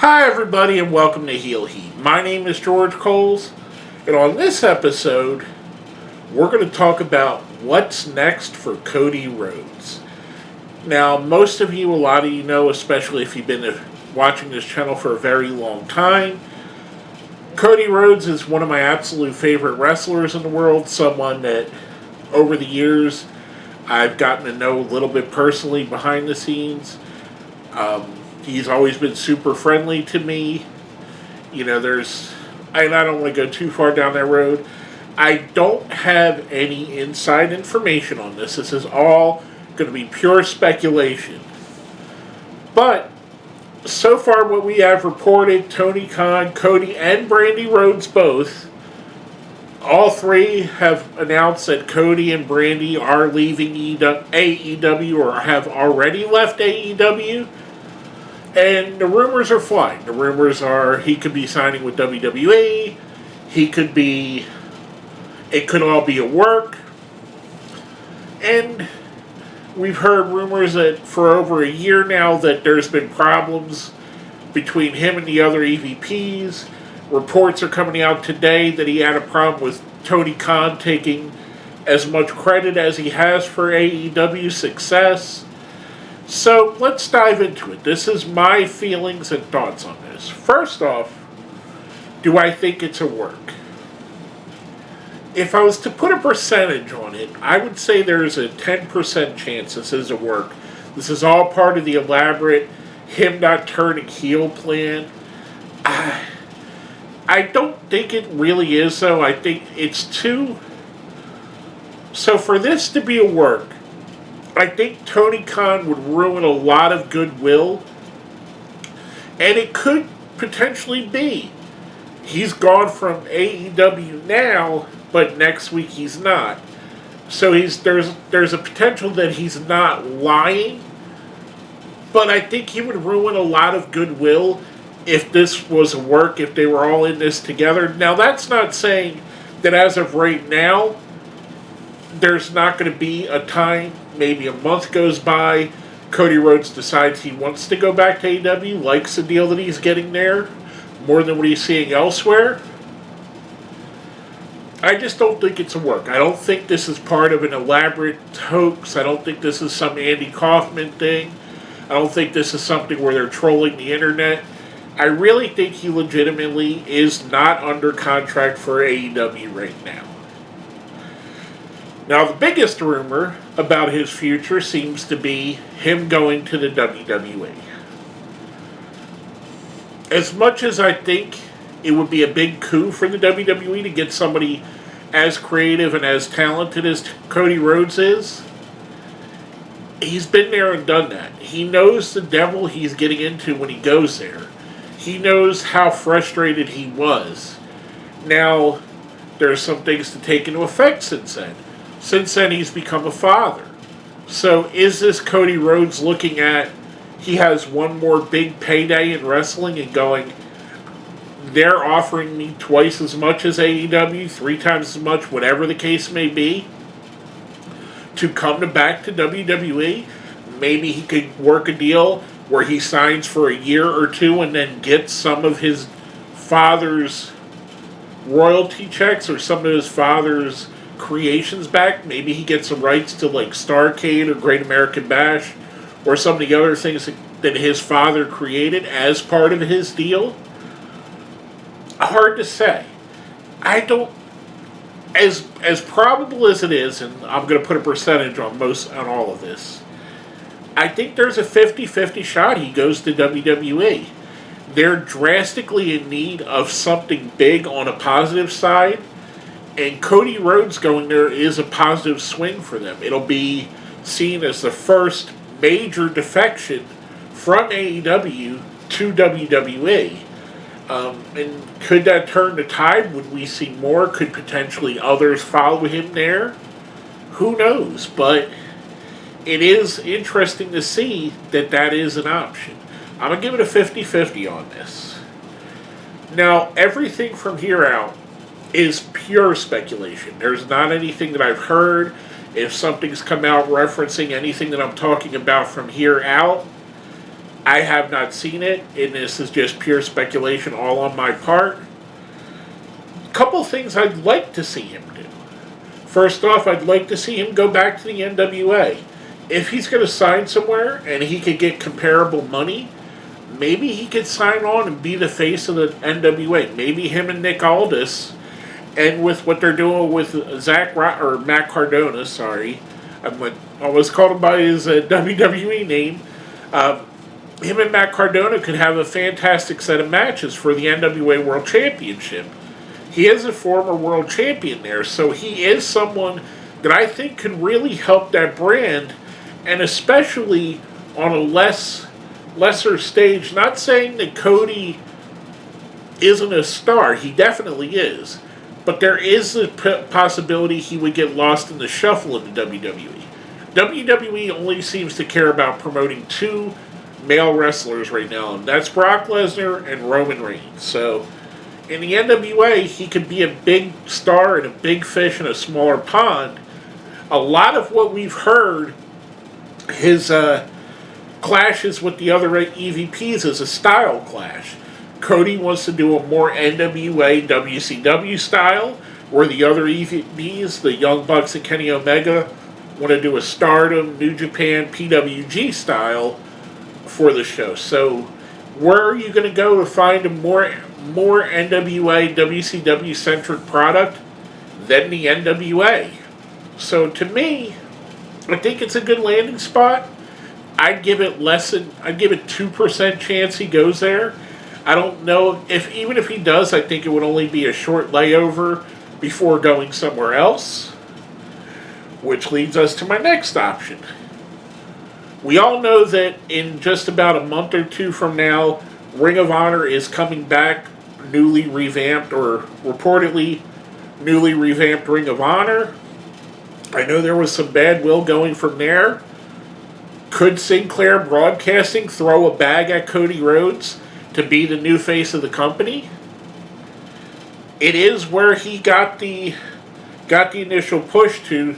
Hi, everybody, and welcome to Heel Heat. My name is George Coles, and on this episode, we're going to talk about what's next for Cody Rhodes. Now, most of you, a lot of you know, especially if you've been watching this channel for a very long time, Cody Rhodes is one of my absolute favorite wrestlers in the world, someone that over the years I've gotten to know a little bit personally behind the scenes. He's always been super friendly to me. You know, I don't want to go too far down that road. I don't have any inside information on this. This is all going to be pure speculation. But so far what we have reported, Tony Khan, Cody, and Brandy Rhodes both, all three have announced that Cody and Brandy are leaving AEW or have already left AEW. And the rumors are flying. The rumors are he could be signing with WWE. It could all be a work. And we've heard rumors that for over a year now that there's been problems between him and the other EVPs. Reports are coming out today that he had a problem with Tony Khan taking as much credit as he has for AEW success. So let's dive into it. This is my feelings and thoughts on this. First off, do I think it's a work? If I was to put a percentage on it, I would say there's a 10% chance this is a work. This is all part of the elaborate him not turning heel plan. I don't think it really is, though. I think it's too... So for this to be a work, I think Tony Khan would ruin a lot of goodwill. And it could potentially be. He's gone from AEW now, but next week he's not. So there's a potential that he's not lying. But I think he would ruin a lot of goodwill if this was a work, if they were all in this together. Now, that's not saying that as of right now, there's not going to be a time, maybe a month goes by, Cody Rhodes decides he wants to go back to AEW, likes the deal that he's getting there, more than what he's seeing elsewhere. I just don't think it's a work. I don't think this is part of an elaborate hoax. I don't think this is some Andy Kaufman thing. I don't think this is something where they're trolling the internet. I really think he legitimately is not under contract for AEW right now. Now, the biggest rumor about his future seems to be him going to the WWE. As much as I think it would be a big coup for the WWE to get somebody as creative and as talented as Cody Rhodes is, he's been there and done that. He knows the devil he's getting into when he goes there. He knows how frustrated he was. Now, there's some things to take into effect since then. Since then, he's become a father. So, is this Cody Rhodes looking at, he has one more big payday in wrestling and going, they're offering me twice as much as AEW, 3 times as much, whatever the case may be, to come back to WWE? Maybe he could work a deal where he signs for a year or two and then gets some of his father's royalty checks or some of his father's creations back. Maybe he gets some rights to like Starrcade or Great American Bash or some of the other things that his father created as part of his deal. Hard to say. I don't, as probable as it is, and I'm going to put a percentage on all of this, I think there's a 50-50 shot he goes to WWE. They're drastically in need of something big on a positive side, and Cody Rhodes going there is a positive swing for them. It'll be seen as the first major defection from AEW to WWE. And could that turn the tide? Would we see more? Could potentially others follow him there? Who knows? But it is interesting to see that is an option. I'm going to give it a 50-50 on this. Now, everything from here out is pure speculation. There's not anything that I've heard. If something's come out referencing anything that I'm talking about from here out, I have not seen it, and this is just pure speculation all on my part. Couple things I'd like to see him do. First off, I'd like to see him go back to the NWA. If he's going to sign somewhere and he could get comparable money, maybe he could sign on and be the face of the NWA. Maybe him and Nick Aldis, and with what they're doing with Matt Cardona, sorry, I almost called him by his WWE name. Him and Matt Cardona could have a fantastic set of matches for the NWA World Championship. He is a former world champion there, so he is someone that I think could really help that brand, and especially on a lesser stage. Not saying that Cody isn't a star, he definitely is, but there is a possibility he would get lost in the shuffle of the WWE. WWE only seems to care about promoting two male wrestlers right now, and that's Brock Lesnar and Roman Reigns. So in the NWA, he could be a big star and a big fish in a smaller pond. A lot of what we've heard, his clashes with the other EVPs, is a style clash. Cody wants to do a more NWA WCW style, where the other EVPs, the Young Bucks and Kenny Omega, want to do a Stardom, New Japan, PWG style for the show. So where are you going to go to find a more NWA, WCW centric product than the NWA? So to me, I think it's a good landing spot. I'd give it 2% chance he goes there. I don't know even if he does, I think it would only be a short layover before going somewhere else. Which leads us to my next option. We all know that in just about a month or two from now, Ring of Honor is coming back, newly revamped, or reportedly newly revamped Ring of Honor. I know there was some bad will going from there. Could Sinclair Broadcasting throw a bag at Cody Rhodes to be the new face of the company? It is where he got the initial push to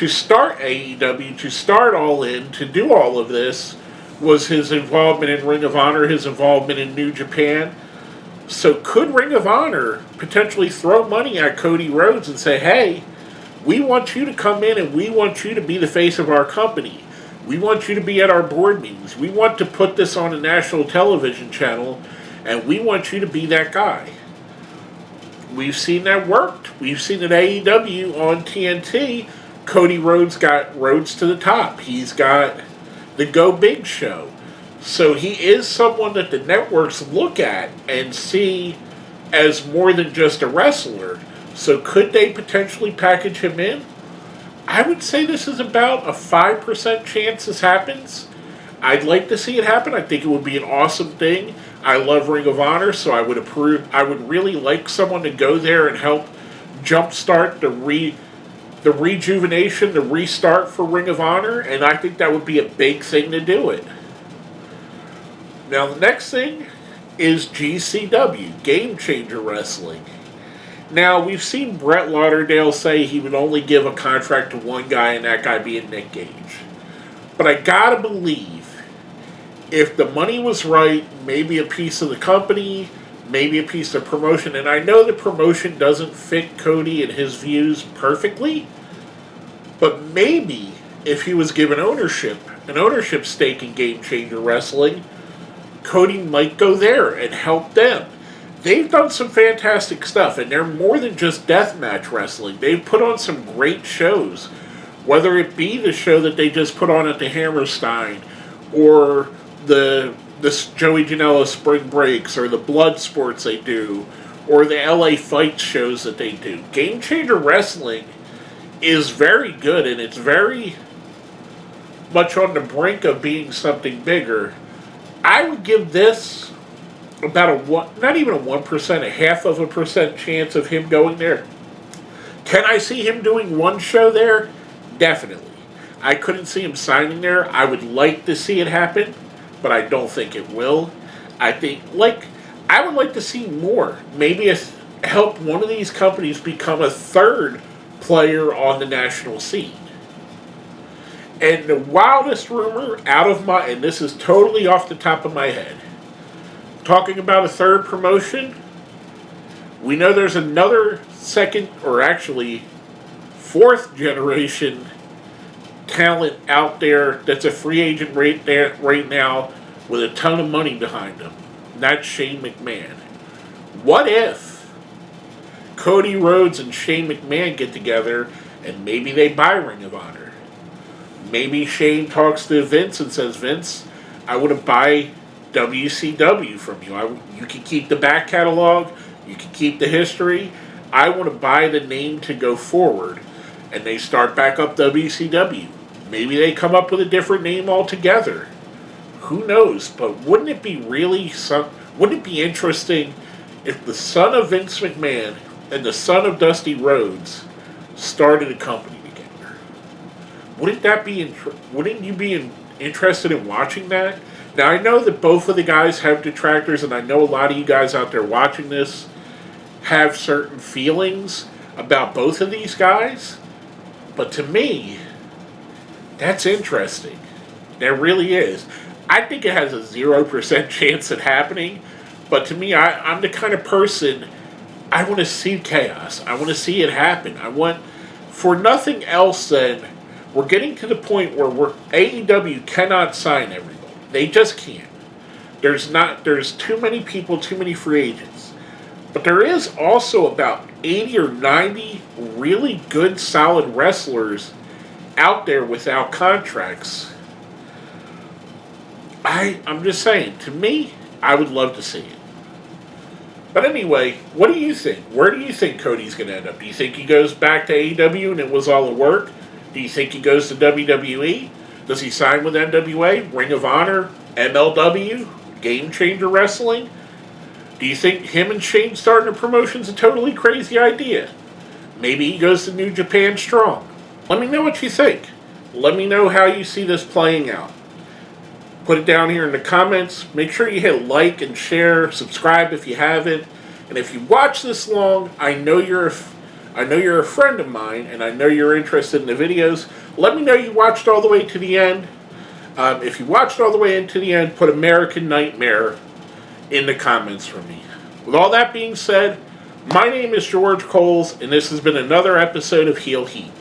start AEW, to start All In, to do all of this, was his involvement in Ring of Honor, his involvement in New Japan. So could Ring of Honor potentially throw money at Cody Rhodes and say, hey, we want you to come in and we want you to be the face of our company. We want you to be at our board meetings. We want to put this on a national television channel, and we want you to be that guy. We've seen that worked. We've seen it AEW on TNT. Cody Rhodes got Rhodes to the top. He's got the Go Big show. So he is someone that the networks look at and see as more than just a wrestler. So could they potentially package him in? I would say this is about a 5% chance this happens. I'd like to see it happen. I think it would be an awesome thing. I love Ring of Honor, so I would really like someone to go there and help jumpstart the rejuvenation, the restart for Ring of Honor, and I think that would be a big thing to do it. Now, the next thing is GCW, Game Changer Wrestling. Now, we've seen Brett Lauderdale say he would only give a contract to one guy, and that guy being Nick Gage. But I gotta believe, if the money was right, maybe a piece of the company, maybe a piece of promotion, and I know the promotion doesn't fit Cody and his views perfectly, but maybe if he was given an ownership stake in Game Changer Wrestling, Cody might go there and help them. They've done some fantastic stuff, and they're more than just deathmatch wrestling. They've put on some great shows, whether it be the show that they just put on at the Hammerstein, or the Joey Janela Spring Breaks, or the Blood Sports they do, or the LA Fights shows that they do. Game Changer Wrestling is very good, and it's very much on the brink of being something bigger. I would give this about not even a 1%, a 0.5% chance of him going there. Can I see him doing one show there? Definitely. I couldn't see him signing there. I would like to see it happen, but I don't think it will. I would like to see more. Maybe help one of these companies become a third player on the national scene. And the wildest rumor out of my, and this is totally off the top of my head, talking about a third promotion, we know there's another second, or actually fourth generation talent out there that's a free agent right now with a ton of money behind him. And that's Shane McMahon. What if Cody Rhodes and Shane McMahon get together and maybe they buy Ring of Honor? Maybe Shane talks to Vince and says, Vince, I want to buy WCW from you. You can keep the back catalog. You can keep the history. I want to buy the name to go forward. And they start back up WCW. Maybe they come up with a different name altogether. Who knows? But wouldn't it be wouldn't it be interesting if the son of Vince McMahon and the son of Dusty Rhodes started a company together? Wouldn't you be interested in watching that? Now, I know that both of the guys have detractors, and I know a lot of you guys out there watching this have certain feelings about both of these guys. But to me, that's interesting. There really is. I think it has a 0% chance at happening. But to me, I'm the kind of person, I want to see chaos. I want to see it happen. I want, for nothing else than, we're getting to the point where AEW cannot sign everybody. They just can't. There's too many people, too many free agents. But there is also about 80 or 90 really good, solid wrestlers out there without contracts. I'm just saying, to me, I would love to see it. But anyway, what do you think? Where do you think Cody's going to end up? Do you think he goes back to AEW and it was all a work? Do you think he goes to WWE? Does he sign with NWA, Ring of Honor, MLW, Game Changer Wrestling? Do you think him and Shane starting a promotion's a totally crazy idea? Maybe he goes to New Japan Strong. Let me know what you think. Let me know how you see this playing out. Put it down here in the comments. Make sure you hit like and share, subscribe if you haven't. And if you watch this long, I know you're a friend of mine, and I know you're interested in the videos. Let me know you watched all the way to the end. If you watched all the way into the end, put American Nightmare in the comments for me. With all that being said, my name is George Coles, and this has been another episode of Heel Heat.